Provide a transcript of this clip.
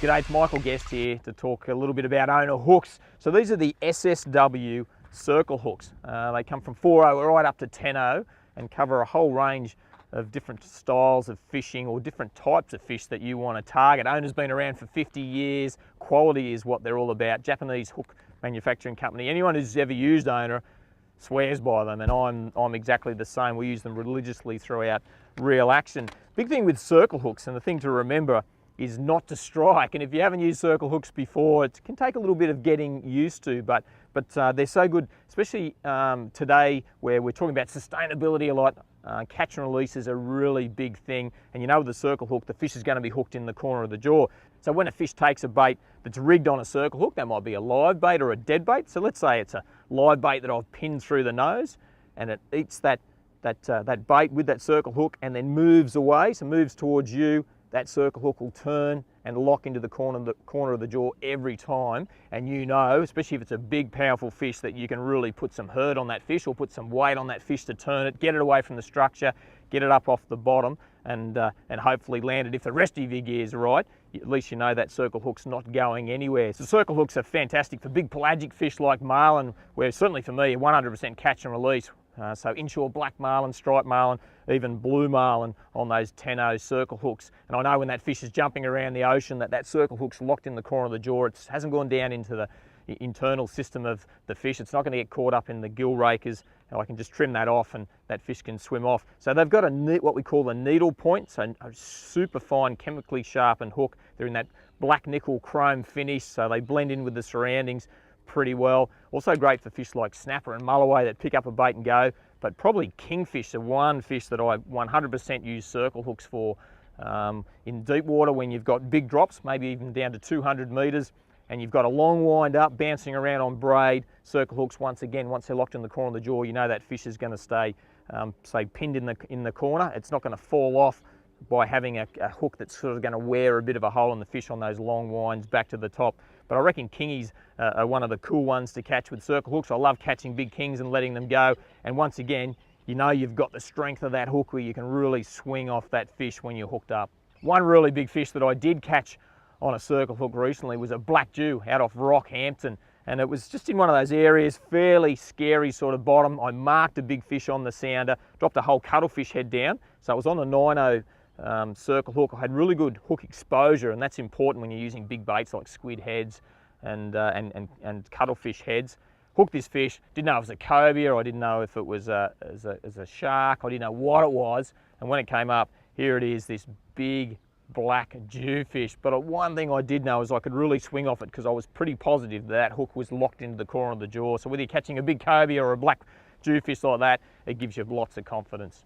G'day, it's Michael Guest here to talk a little bit about owner hooks. So these are the SSW circle hooks. They come from 4.0 right up to 10.0 and cover a whole range of different styles of fishing or different types of fish that you want to target. Owner's been around for 50 years. Quality is what they're all about. Japanese hook manufacturing company. Anyone who's ever used Owner swears by them, and I'm exactly the same. We use them religiously throughout real action. Big thing with circle hooks, and the thing to remember is not to strike. And if you haven't used circle hooks before, it can take a little bit of getting used to, but they're so good, especially today where we're talking about sustainability a lot. Catch and release is a really big thing, and you know with the circle hook, the fish is going to be hooked in the corner of the jaw. So when a fish takes a bait that's rigged on a circle hook, that might be a live bait or a dead bait. So let's say it's a live bait that I've pinned through the nose, and it eats that bait with that circle hook and then moves away, so moves towards you. That circle hook will turn and lock into the corner of the jaw every time, and you know, especially if it's a big powerful fish, that you can really put some hurt on that fish or put some weight on that fish to turn it, get it away from the structure, get it up off the bottom, and hopefully land it. If the rest of your gear is right, at least you know that circle hook's not going anywhere. So circle hooks are fantastic for big pelagic fish like marlin, where certainly for me 100% catch and release. So inshore black marlin, striped marlin, even blue marlin on those 10.0 circle hooks. And I know when that fish is jumping around the ocean that circle hook's locked in the corner of the jaw. It hasn't gone down into the internal system of the fish. It's not going to get caught up in the gill rakers. I can just trim that off and that fish can swim off. So they've got what we call a needle point, so a super fine chemically sharpened hook. They're in that black nickel chrome finish, so they blend in with the surroundings pretty well. Also great for fish like snapper and mulloway that pick up a bait and go, but probably kingfish, the one fish that I 100% use circle hooks for. In deep water when you've got big drops, maybe even down to 200 metres, and you've got a long wind up bouncing around on braid, circle hooks once they're locked in the corner of the jaw, you know that fish is going to stay, say, pinned in the corner. It's not going to fall off by having a hook that's sort of going to wear a bit of a hole in the fish on those long winds back to the top. But I reckon kingies are one of the cool ones to catch with circle hooks. I love catching big kings and letting them go. And once again, you know you've got the strength of that hook where you can really swing off that fish when you're hooked up. One really big fish that I did catch on a circle hook recently was a black dew out off Rockhampton. And it was just in one of those areas, fairly scary sort of bottom. I marked a big fish on the sounder, dropped a whole cuttlefish head down. So it was on a 9.0 circle hook. I had really good hook exposure, and that's important when you're using big baits like squid heads and cuttlefish heads. Hooked this fish, didn't know if it was a cobia, I didn't know if it was a shark, I didn't know what it was, and when it came up, here it is, this big black jewfish. But one thing I did know is I could really swing off it because I was pretty positive that hook was locked into the corner of the jaw. So whether you're catching a big cobia or a black jewfish like that, it gives you lots of confidence.